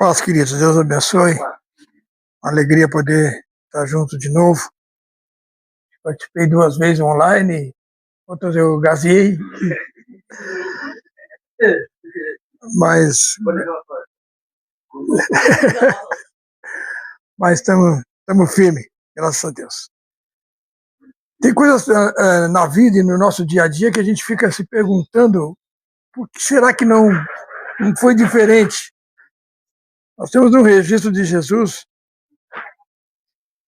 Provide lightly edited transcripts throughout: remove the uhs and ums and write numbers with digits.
Paz, queridos. Deus abençoe. Alegria poder estar junto de novo. Participei 2 vezes online, outras eu gazei, mas estamos firmes, graças a Deus. Tem coisas na vida e no nosso dia a dia que a gente fica se perguntando por que será que não foi diferente. Nós temos um registro de Jesus.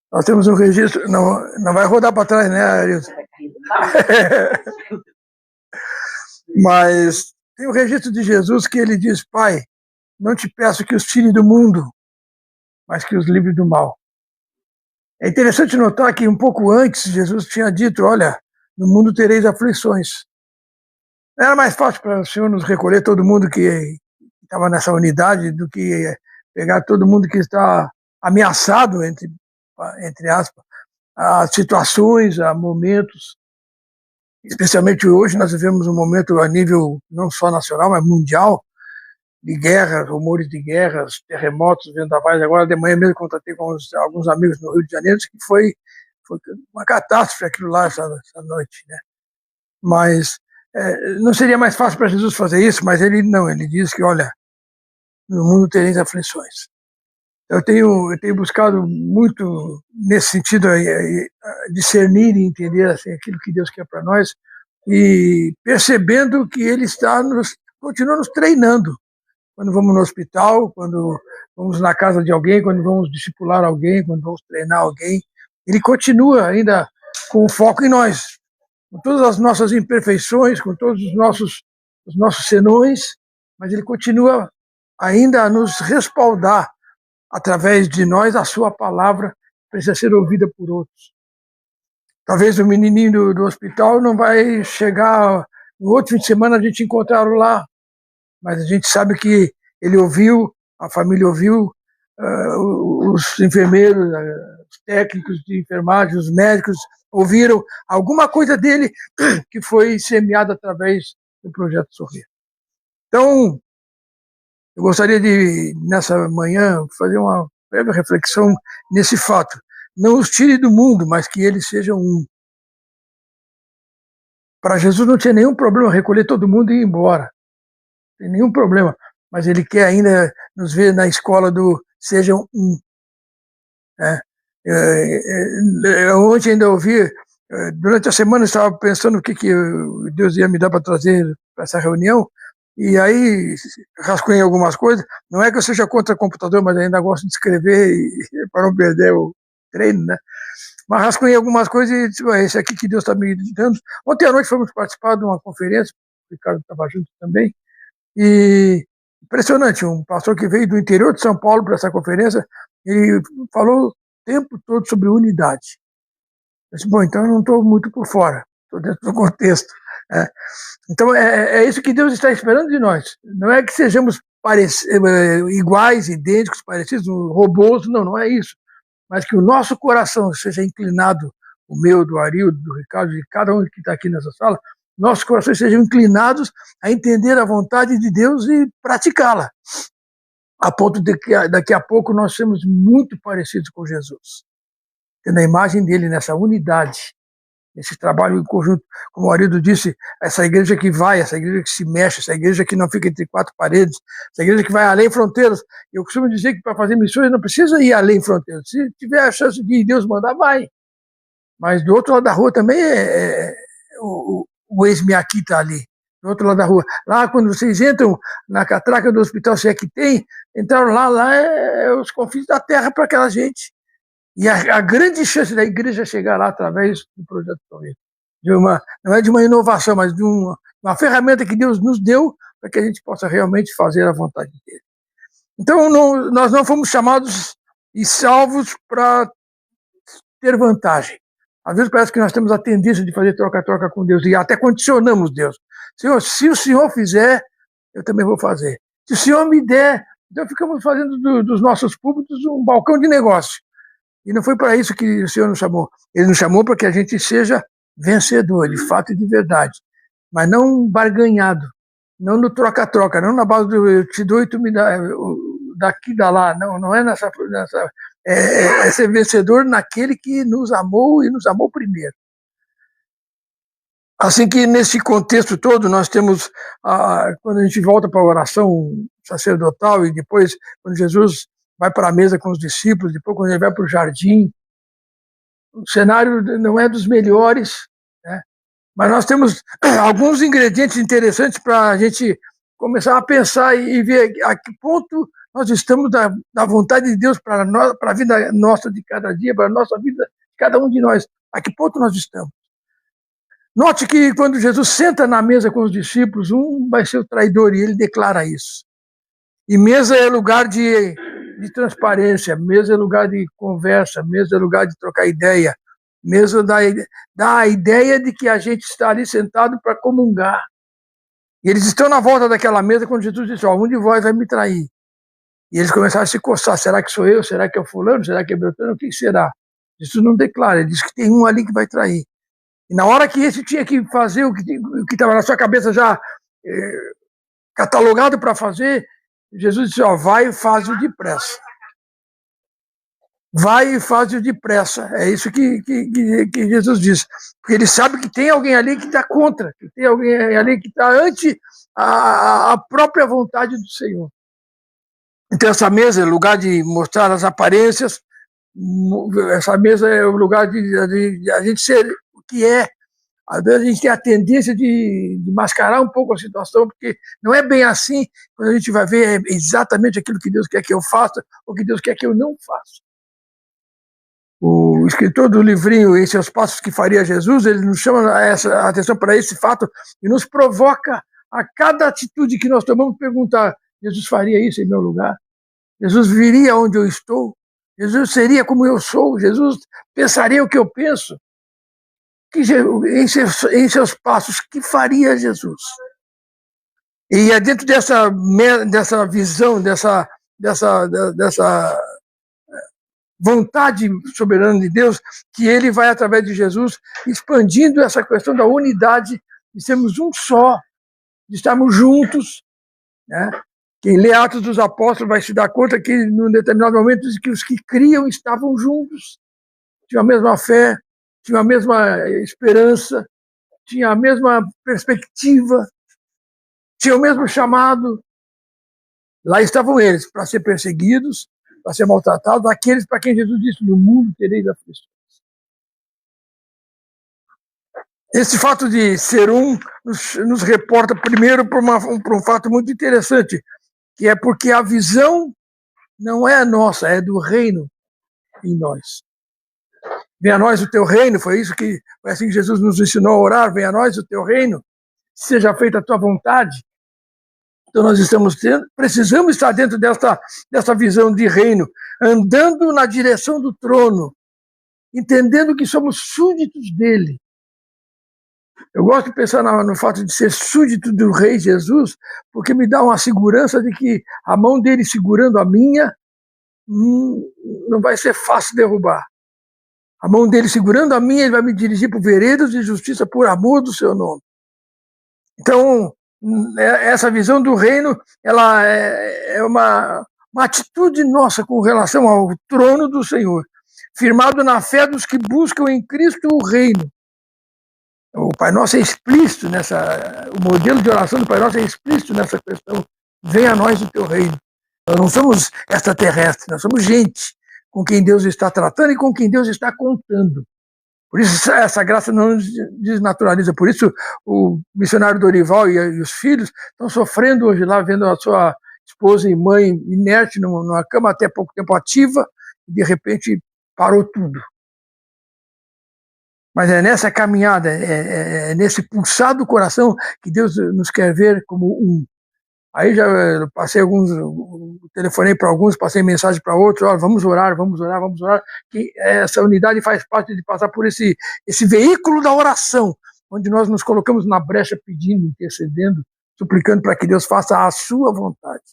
Nós temos um registro. Não vai rodar para trás, né, Arilson? Mas tem o registro de Jesus que ele diz: Pai, não te peço que os tire do mundo, mas que os livre do mal. É interessante notar que um pouco antes Jesus tinha dito: olha, no mundo tereis aflições. Era mais fácil para o Senhor nos recolher todo mundo que estava nessa unidade do que pegar todo mundo que está ameaçado, entre aspas, a situações, a momentos. Especialmente hoje nós vivemos um momento a nível não só nacional, mas mundial, de guerras, rumores de guerras, terremotos, vendavais. Agora de manhã mesmo contatei com alguns amigos no Rio de Janeiro, que foi uma catástrofe aquilo lá essa noite, né? Mas não seria mais fácil para Jesus fazer isso, mas ele diz que, olha, no mundo tereis aflições. Eu tenho buscado muito nesse sentido, discernir e entender assim, aquilo que Deus quer para nós, e percebendo que Ele continua nos treinando. Quando vamos no hospital, quando vamos na casa de alguém, quando vamos discipular alguém, quando vamos treinar alguém, Ele continua ainda com foco em nós, com todas as nossas imperfeições, com todos os nossos senões, mas Ele continua ainda a nos respaldar através de nós. A sua palavra precisa ser ouvida por outros. Talvez o menininho do hospital não vai chegar no outro fim de semana, a gente encontrá-lo lá, mas a gente sabe que ele ouviu, a família ouviu, os enfermeiros, os técnicos de enfermagem, os médicos ouviram alguma coisa dele que foi semeada através do Projeto Sorrir. Então, eu gostaria de, nessa manhã, fazer uma breve reflexão nesse fato. Não os tire do mundo, mas que eles sejam um. Para Jesus não tinha nenhum problema recolher todo mundo e ir embora. Não tem nenhum problema. Mas ele quer ainda nos ver na escola do sejam um. Ontem ainda ouvi, durante a semana eu estava pensando o que Deus ia me dar para trazer para essa reunião, e aí rascunhei algumas coisas. Não é que eu seja contra computador, mas ainda gosto de escrever para não perder o treino, né? Mas rascunhei algumas coisas e disse: esse aqui que Deus está me dando. Ontem à noite fomos participar de uma conferência, o Ricardo estava junto também, e impressionante, um pastor que veio do interior de São Paulo para essa conferência, ele falou o tempo todo sobre unidade. Eu disse: bom, então eu não estou muito por fora, estou dentro do contexto. Então é isso que Deus está esperando de nós. Não é que sejamos iguais, idênticos, parecidos, robôs, não é isso. Mas que o nosso coração seja inclinado, o meu, do Arildo, do Ricardo, de cada um que está aqui nessa sala, nossos corações sejam inclinados a entender a vontade de Deus e praticá-la, a ponto de que daqui a pouco nós sermos muito parecidos com Jesus, tendo a imagem dele nessa unidade, esse trabalho em conjunto. Como o Arildo disse, essa igreja que vai, essa igreja que se mexe, essa igreja que não fica entre 4 paredes, essa igreja que vai além fronteiras. Eu costumo dizer que para fazer missões não precisa ir além fronteiras. Se tiver a chance de Deus mandar, vai. Mas do outro lado da rua também o ex-me aqui está ali, do outro lado da rua. Lá, quando vocês entram na catraca do hospital, se é que tem, entraram lá é os confins da terra para aquela gente. E a grande chance da igreja chegar lá através do Projeto Sorrir. Não é de uma inovação, mas de uma ferramenta que Deus nos deu para que a gente possa realmente fazer a vontade dele. Então, nós não fomos chamados e salvos para ter vantagem. Às vezes parece que nós temos a tendência de fazer troca-troca com Deus e até condicionamos Deus. Senhor, se o Senhor fizer, eu também vou fazer. Se o Senhor me der, então ficamos fazendo dos nossos púlpitos um balcão de negócio. E não foi para isso que o Senhor nos chamou. Ele nos chamou para que a gente seja vencedor, de fato e de verdade. Mas não barganhado, não no troca-troca, não na base do eu te dou e tu me dá, daqui da lá, não é é ser vencedor naquele que nos amou e nos amou primeiro. Assim que nesse contexto todo nós temos, quando a gente volta para a oração sacerdotal e depois quando Jesus vai para a mesa com os discípulos, depois quando ele vai para o jardim, o cenário não é dos melhores, né? Mas nós temos alguns ingredientes interessantes para a gente começar a pensar e ver a que ponto nós estamos da vontade de Deus para a vida nossa de cada dia, para a nossa vida de cada um de nós. A que ponto nós estamos? Note que quando Jesus senta na mesa com os discípulos, um vai ser o traidor, e ele declara isso. E mesa é lugar de transparência, mesa é lugar de conversa, mesa é lugar de trocar ideia, mesa dá a ideia de que a gente está ali sentado para comungar. E eles estão na volta daquela mesa quando Jesus disse, um de vós vai me trair. E eles começaram a se coçar, será que sou eu? Será que é o fulano? Será que é Beltrano? O que será? Jesus não declara, ele diz que tem um ali que vai trair. E na hora que esse tinha que fazer o que estava na sua cabeça já catalogado para fazer, Jesus disse, vai e faz-o depressa. Vai e faz-o depressa. É isso que Jesus diz. Porque ele sabe que tem alguém ali que está contra, que tem alguém ali que está ante a própria vontade do Senhor. Então essa mesa é lugar de mostrar as aparências, essa mesa é o lugar de a gente ser o que é. Às vezes a gente tem a tendência de mascarar um pouco a situação, porque não é bem assim, quando a gente vai ver exatamente aquilo que Deus quer que eu faça, ou que Deus quer que eu não faça. O escritor do livrinho Em Seus Passos que Faria Jesus, ele nos chama a atenção para esse fato e nos provoca a cada atitude que nós tomamos perguntar, Jesus faria isso em meu lugar? Jesus viria onde eu estou? Jesus seria como eu sou? Jesus pensaria o que eu penso? Em seus passos, que faria Jesus? E é dentro dessa visão, dessa vontade soberana de Deus, que ele vai, através de Jesus, expandindo essa questão da unidade, de sermos um só, de estarmos juntos, né? Quem lê Atos dos Apóstolos vai se dar conta que, num determinado momento, que os que criam estavam juntos, tinham a mesma fé, tinham a mesma esperança, tinham a mesma perspectiva, tinham o mesmo chamado. Lá estavam eles, para ser perseguidos, para ser maltratados, aqueles para quem Jesus disse, no mundo tereis aflições. Esse fato de ser um nos reporta primeiro para um fato muito interessante, que é porque a visão não é nossa, é do reino em nós. Venha a nós o teu reino, foi assim que Jesus nos ensinou a orar, venha a nós o teu reino, seja feita a tua vontade. Então nós precisamos estar dentro dessa visão de reino, andando na direção do trono, entendendo que somos súditos dele. Eu gosto de pensar no fato de ser súdito do Rei Jesus, porque me dá uma segurança de que a mão dele segurando a minha não vai ser fácil derrubar. A mão dele segurando a minha, ele vai me dirigir por veredas de justiça por amor do seu nome. Então, essa visão do reino, ela é uma atitude nossa com relação ao trono do Senhor, firmado na fé dos que buscam em Cristo o reino. O Pai Nosso é explícito o modelo de oração do Pai Nosso é explícito nessa questão. Venha a nós o teu reino. Nós não somos extraterrestres, nós somos gente com quem Deus está tratando e com quem Deus está contando. Por isso essa graça não nos desnaturaliza. Por isso o missionário Dorival e os filhos estão sofrendo hoje lá, vendo a sua esposa e mãe inerte numa cama até pouco tempo ativa, e de repente parou tudo. Mas é nessa caminhada, é nesse pulsar do coração que Deus nos quer ver como um. Aí já passei telefonei para alguns, passei mensagem para outros, vamos orar, que essa unidade faz parte de passar por esse veículo da oração, onde nós nos colocamos na brecha pedindo, intercedendo, suplicando para que Deus faça a sua vontade.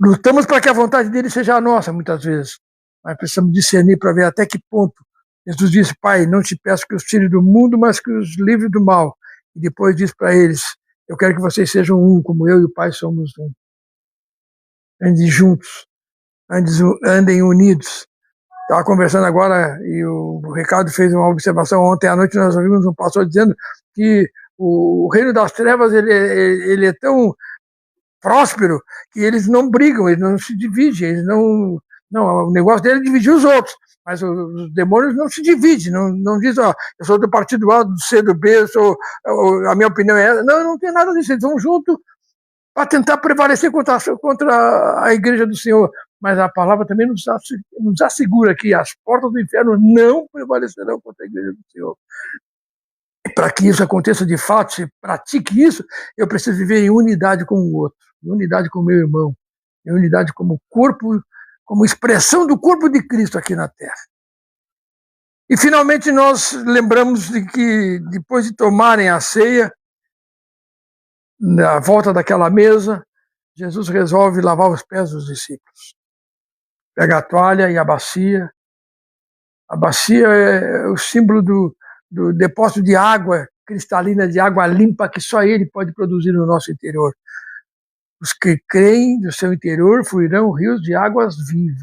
Lutamos para que a vontade dele seja a nossa, muitas vezes, mas precisamos discernir para ver até que ponto. Jesus disse, Pai, não te peço que os tire do mundo, mas que os livre do mal. E depois disse para eles, eu quero que vocês sejam um, como eu e o Pai somos um. andem juntos, andem unidos. Estava conversando agora e o Ricardo fez uma observação ontem à noite, nós ouvimos um pastor dizendo que o reino das trevas ele é tão próspero que eles não brigam, eles não se dividem, eles não, o negócio dele é dividir os outros, mas os demônios não se dividem, não dizem, eu sou do partido A, do C, do B, a minha opinião é essa. Não tem nada disso, eles vão junto para tentar prevalecer contra a igreja do Senhor. Mas a palavra também nos assegura que as portas do inferno não prevalecerão contra a igreja do Senhor. Para que isso aconteça de fato, se pratique isso, eu preciso viver em unidade com o outro, em unidade com o meu irmão, em unidade como corpo, como expressão do corpo de Cristo aqui na Terra. E finalmente nós lembramos de que depois de tomarem a ceia, na volta daquela mesa, Jesus resolve lavar os pés dos discípulos. Pega a toalha e a bacia. A bacia é o símbolo do depósito de água cristalina, de água limpa, que só Ele pode produzir no nosso interior. Os que creem do seu interior fluirão rios de águas vivas,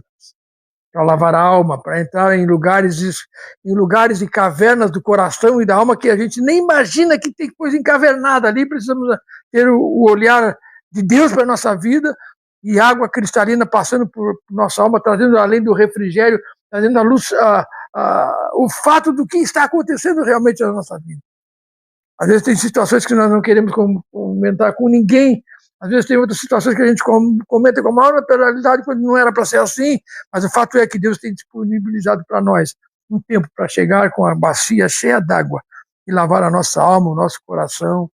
para lavar a alma, para entrar em lugares e cavernas do coração e da alma que a gente nem imagina que tem coisa encavernada ali. Precisamos ter o olhar de Deus para a nossa vida, e água cristalina passando por nossa alma, trazendo além do refrigério, trazendo a luz, o fato do que está acontecendo realmente na nossa vida. Às vezes tem situações que nós não queremos comentar com ninguém, às vezes tem outras situações que a gente comenta com a maior naturalidade quando não era para ser assim, mas o fato é que Deus tem disponibilizado para nós um tempo para chegar com a bacia cheia d'água e lavar a nossa alma, o nosso coração,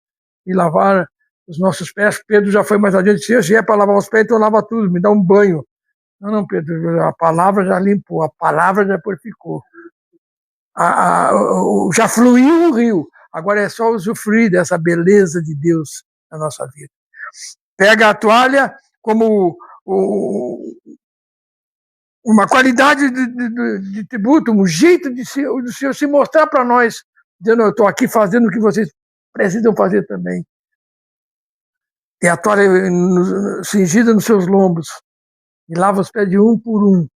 e lavar os nossos pés. Pedro já foi mais adiante, se é para lavar os pés, então lava tudo, me dá um banho. Não, Pedro, a palavra já limpou, a palavra já purificou. Já fluiu o rio, agora é só usufruir dessa beleza de Deus na nossa vida. Pega a toalha como uma qualidade de tributo, um jeito do Senhor se mostrar para nós, dizendo, eu estou aqui fazendo o que vocês precisam fazer também. Tem a toalha cingida nos seus lombos, e lava os pés de um por um,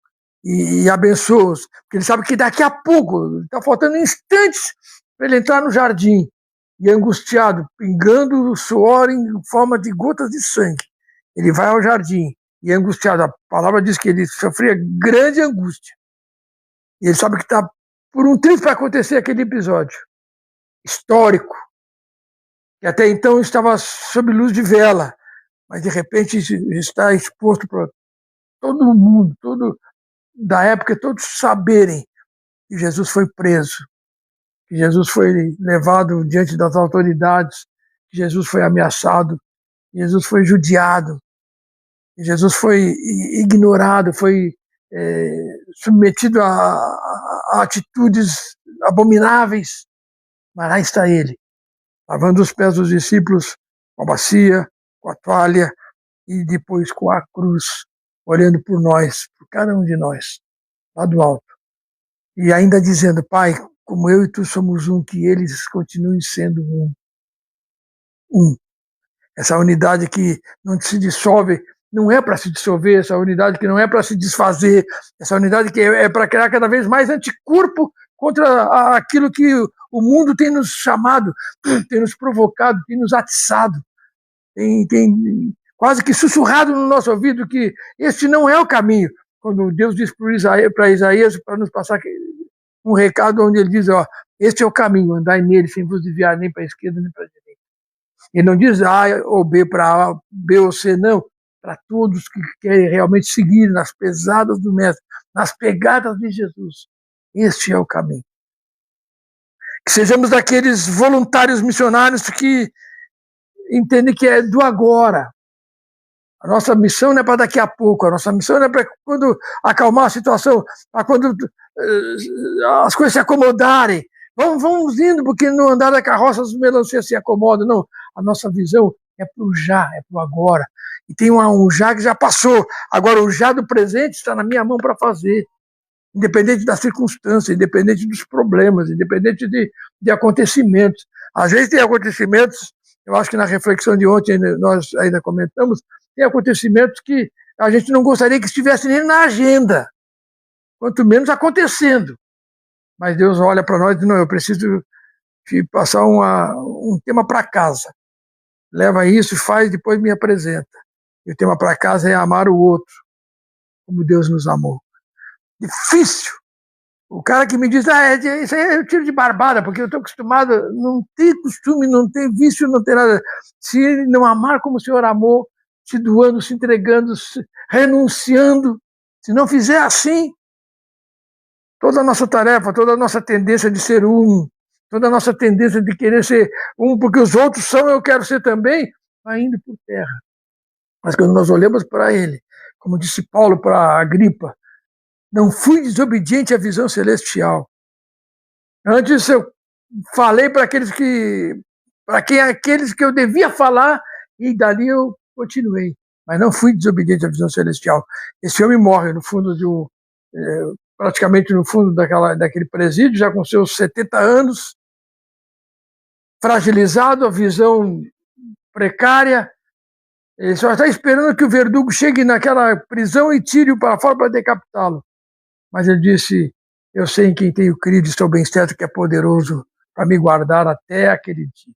e abençoa-os, porque ele sabe que daqui a pouco, está faltando instantes para ele entrar no jardim, e angustiado, pingando o suor em forma de gotas de sangue. Ele vai ao jardim, e angustiado, a palavra diz que ele sofria grande angústia. E ele sabe que está por um tempo para acontecer aquele episódio histórico, que até então estava sob luz de vela, mas de repente está exposto para todo mundo, da época, todos saberem que Jesus foi preso, que Jesus foi levado diante das autoridades, que Jesus foi ameaçado, que Jesus foi judiado, que Jesus foi ignorado, foi submetido a atitudes abomináveis, mas lá está ele, lavando os pés dos discípulos com a bacia, com a toalha, e depois com a cruz, olhando por nós, por cada um de nós, lá do alto. E ainda dizendo, Pai, como eu e tu somos um, que eles continuem sendo um. Essa unidade que não se dissolve, não é para se dissolver, essa unidade que não é para se desfazer, essa unidade que é para criar cada vez mais anticorpo contra aquilo que o mundo tem nos chamado, tem nos provocado, tem nos atiçado, tem quase que sussurrado no nosso ouvido que este não é o caminho. Quando Deus diz para Isaías, para nos passar um recado onde ele diz, este é o caminho, andai nele sem vos desviar nem para a esquerda nem para a direita. Ele não diz A ou B para A, B ou C, não. Para todos que querem realmente seguir nas pesadas do Mestre, nas pegadas de Jesus. Este é o caminho. Que sejamos daqueles voluntários missionários que entendem que é do agora. A nossa missão não é para daqui a pouco, a nossa missão não é para quando acalmar a situação, para quando as coisas se acomodarem. Vamos indo, porque no andar da carroça as melancias se acomodam. Não, a nossa visão é para o já, é para o agora. E tem um já que já passou. Agora o já do presente está na minha mão para fazer. Independente das circunstâncias, independente dos problemas, independente de acontecimentos. Às vezes tem acontecimentos, eu acho que na reflexão de ontem nós ainda comentamos, tem acontecimentos que a gente não gostaria que estivesse nem na agenda, quanto menos acontecendo. Mas Deus olha para nós e diz, não, eu preciso te passar um tema para casa. Leva isso, faz, depois me apresenta. E o tema para casa é amar o outro, como Deus nos amou. Difícil. O cara que me diz, isso aí é um tiro de barbada, porque eu estou acostumado, não tem costume, não tem vício, não tem nada. Se não amar como o Senhor amou, se doando, se entregando, renunciando, se não fizer assim, toda a nossa tarefa, toda a nossa tendência de ser um, toda a nossa tendência de querer ser um, porque os outros são, eu quero ser também, vai indo por terra. Mas quando nós olhamos para ele, como disse Paulo para Agripa, não fui desobediente à visão celestial. Antes eu falei para aqueles que eu devia falar, e dali eu continuei. Mas não fui desobediente à visão celestial. Esse homem morre no fundo praticamente no fundo daquele presídio, já com seus 70 anos, fragilizado, a visão precária. Ele só está esperando que o verdugo chegue naquela prisão e tire-o para fora para decapitá-lo. Mas ele disse, eu sei em quem tenho crido, estou bem certo que é poderoso para me guardar até aquele dia.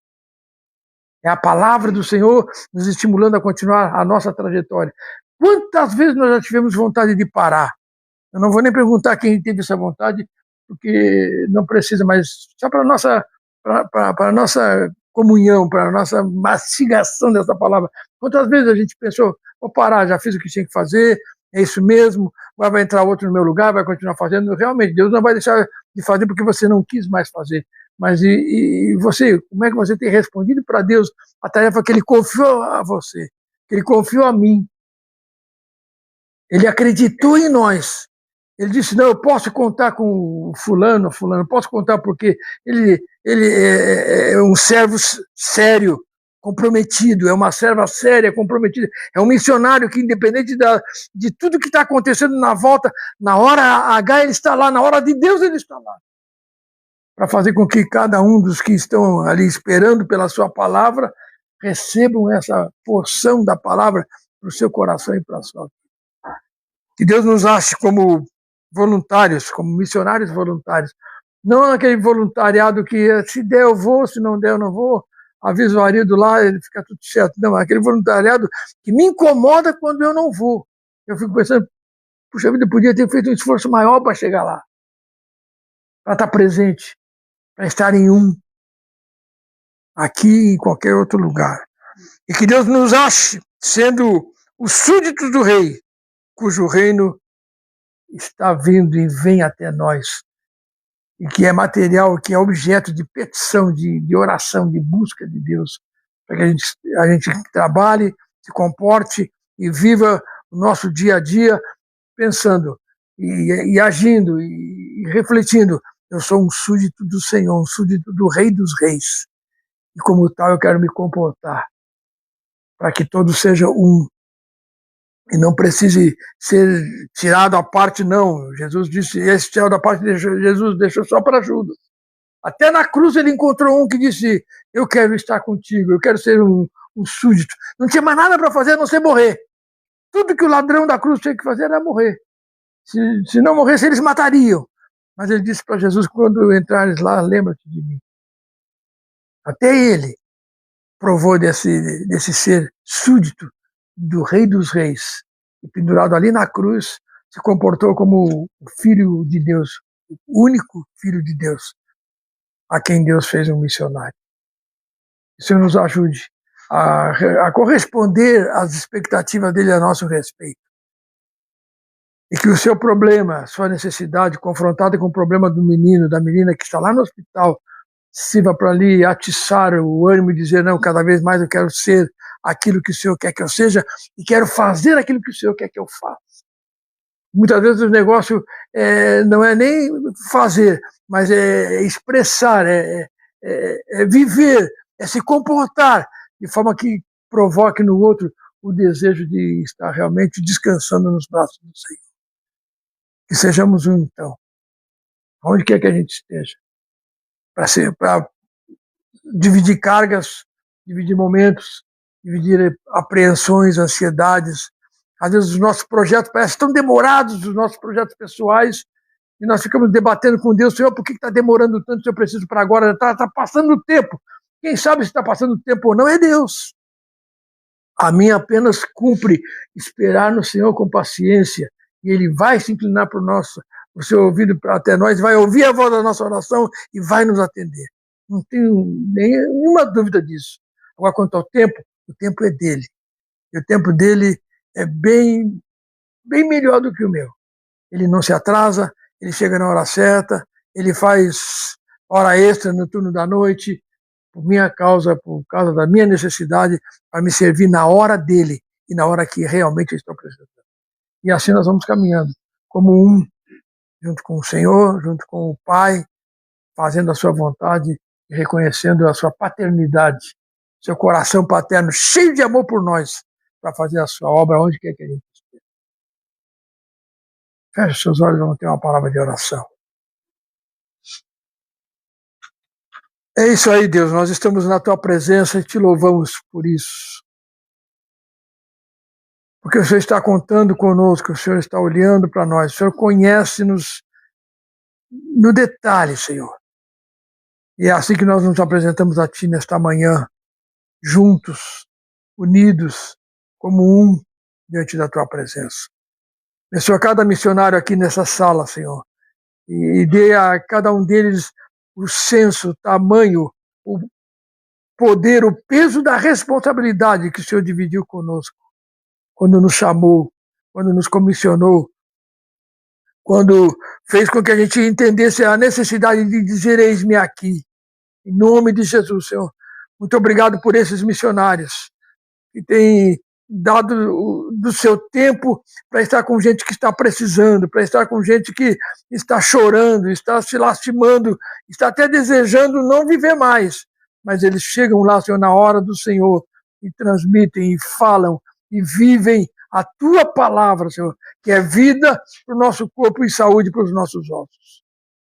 É a palavra do Senhor nos estimulando a continuar a nossa trajetória. Quantas vezes nós já tivemos vontade de parar? Eu não vou nem perguntar quem teve essa vontade, porque não precisa, mas só para a nossa comunhão, para a nossa mastigação dessa palavra. Quantas vezes a gente pensou, vou parar, já fiz o que tinha que fazer, é isso mesmo, agora vai entrar outro no meu lugar, vai continuar fazendo. Realmente, Deus não vai deixar de fazer porque você não quis mais fazer. Mas e você, como é que você tem respondido para Deus a tarefa que Ele confiou a você, que Ele confiou a mim? Ele acreditou em nós. Ele disse, não, eu posso contar com fulano, posso contar porque ele é um servo sério, comprometido, é uma serva séria, comprometida, é um missionário que, independente de tudo que está acontecendo na volta, na hora H ele está lá, na hora de Deus ele está lá, para fazer com que cada um dos que estão ali esperando pela sua palavra recebam essa porção da palavra para o seu coração e para a sua vida. Que Deus nos ache como voluntários, como missionários voluntários. Não aquele voluntariado que se der eu vou, se não der eu não vou, aviso o marido lá, ele fica tudo certo. Não, aquele voluntariado que me incomoda quando eu não vou. Eu fico pensando, puxa vida, eu podia ter feito um esforço maior para chegar lá, para estar presente, para estar em um, aqui e em qualquer outro lugar. E que Deus nos ache sendo os súditos do rei, cujo reino está vindo e vem até nós, e que é material, que é objeto de petição, de oração, de busca de Deus, para que a gente trabalhe, se comporte e viva o nosso dia a dia pensando e agindo e refletindo. Eu sou um súdito do Senhor, um súdito do Rei dos Reis, e como tal eu quero me comportar para que todos sejam um, e não precise ser tirado à parte, não. Jesus disse, esse tirado da parte de Jesus deixou só para Judas. Até na cruz ele encontrou um que disse, eu quero estar contigo, eu quero ser um súdito. Não tinha mais nada para fazer a não ser morrer. Tudo que o ladrão da cruz tinha que fazer era morrer. Se não morresse, eles matariam. Mas ele disse para Jesus, quando entrares lá, lembra-te de mim. Até ele provou desse ser súdito do Rei dos Reis, e pendurado ali na cruz, se comportou como o Filho de Deus, o único Filho de Deus, a quem Deus fez um missionário. Que o Senhor nos ajude a corresponder às expectativas dele a nosso respeito. E que o seu problema, sua necessidade, confrontada com o problema do menino, da menina que está lá no hospital, sirva para ali atiçar o ânimo e dizer, não, cada vez mais eu quero ser aquilo que o Senhor quer que eu seja e quero fazer aquilo que o Senhor quer que eu faça. Muitas vezes o negócio não é nem fazer, mas é expressar, é viver, é se comportar de forma que provoque no outro o desejo de estar realmente descansando nos braços do Senhor. Que sejamos um, então, onde quer que a gente esteja, para dividir cargas, dividir momentos, dividir apreensões, ansiedades, Às vezes os nossos projetos parecem tão demorados, os nossos projetos pessoais, e nós ficamos debatendo com Deus, Senhor, por que está demorando tanto se eu preciso para agora? Está passando o tempo. Quem sabe se está passando o tempo ou não é Deus. A mim apenas cumpre esperar no Senhor com paciência, e Ele vai se inclinar para o seu ouvido até nós, vai ouvir a voz da nossa oração e vai nos atender. Não tenho nenhuma dúvida disso. Agora, quanto ao tempo, o tempo é dele. E o tempo dele é bem melhor do que o meu. Ele não se atrasa, ele chega na hora certa, ele faz hora extra no turno da noite, por minha causa, por causa da minha necessidade, para me servir na hora dele e na hora que realmente eu estou precisando. E assim nós vamos caminhando, como um, junto com o Senhor, junto com o Pai, fazendo a sua vontade e reconhecendo a sua paternidade, seu coração paterno, cheio de amor por nós, para fazer a sua obra onde quer que a gente esteja. Feche seus olhos, vamos ter uma palavra de oração. É isso aí, Deus, nós estamos na tua presença e te louvamos por isso. Porque o Senhor está contando conosco, o Senhor está olhando para nós, o Senhor conhece-nos no detalhe, Senhor. E é assim que nós nos apresentamos a Ti nesta manhã, juntos, unidos, como um, diante da Tua presença. Abençoa cada missionário aqui nessa sala, Senhor, e dê a cada um deles o senso, o tamanho, o poder, o peso da responsabilidade que o Senhor dividiu conosco, quando nos chamou, quando nos comissionou, quando fez com que a gente entendesse a necessidade de dizer: eis-me aqui, em nome de Jesus, Senhor. Muito obrigado por esses missionários que têm dado do seu tempo para estar com gente que está precisando, para estar com gente que está chorando, está se lastimando, está até desejando não viver mais. Mas eles chegam lá, Senhor, na hora do Senhor e transmitem e falam e vivem a Tua palavra, Senhor, que é vida para o nosso corpo e saúde para os nossos ossos.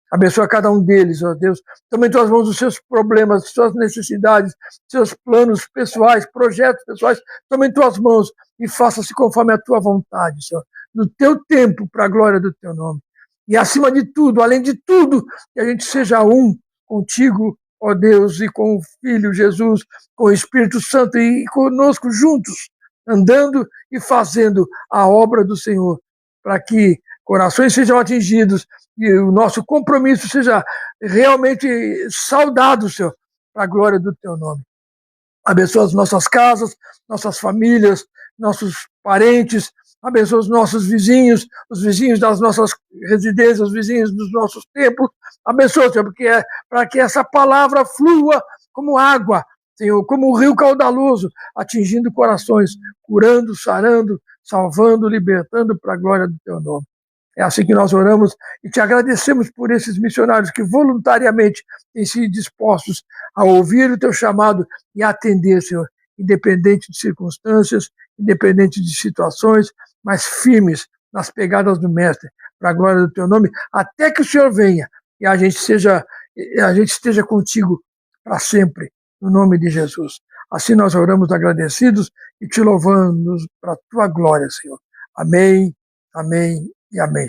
Abençoa cada um deles, ó Deus. Toma em tuas mãos os seus problemas, suas necessidades, seus planos pessoais, projetos pessoais. Toma em tuas mãos e faça-se conforme a tua vontade, Senhor. No teu tempo, para a glória do teu nome. E acima de tudo, além de tudo, que a gente seja um contigo, ó Deus, e com o Filho Jesus, com o Espírito Santo e conosco juntos, andando e fazendo a obra do Senhor, para que corações sejam atingidos e o nosso compromisso seja realmente saudado, Senhor, para a glória do teu nome. Abençoa as nossas casas, nossas famílias, nossos parentes, abençoa os nossos vizinhos, os vizinhos das nossas residências, os vizinhos dos nossos templos. Abençoa, Senhor, porque para que essa palavra flua como água, Senhor, como um rio caudaloso, atingindo corações, curando, sarando, salvando, libertando para a glória do teu nome. É assim que nós oramos e te agradecemos por esses missionários que voluntariamente têm sido dispostos a ouvir o teu chamado e a atender, Senhor, independente de circunstâncias, independente de situações, mas firmes nas pegadas do Mestre, para a glória do teu nome, até que o Senhor venha e a gente esteja contigo para sempre, no nome de Jesus. Assim nós oramos agradecidos e te louvamos para a tua glória, Senhor. Amém, amém e amém.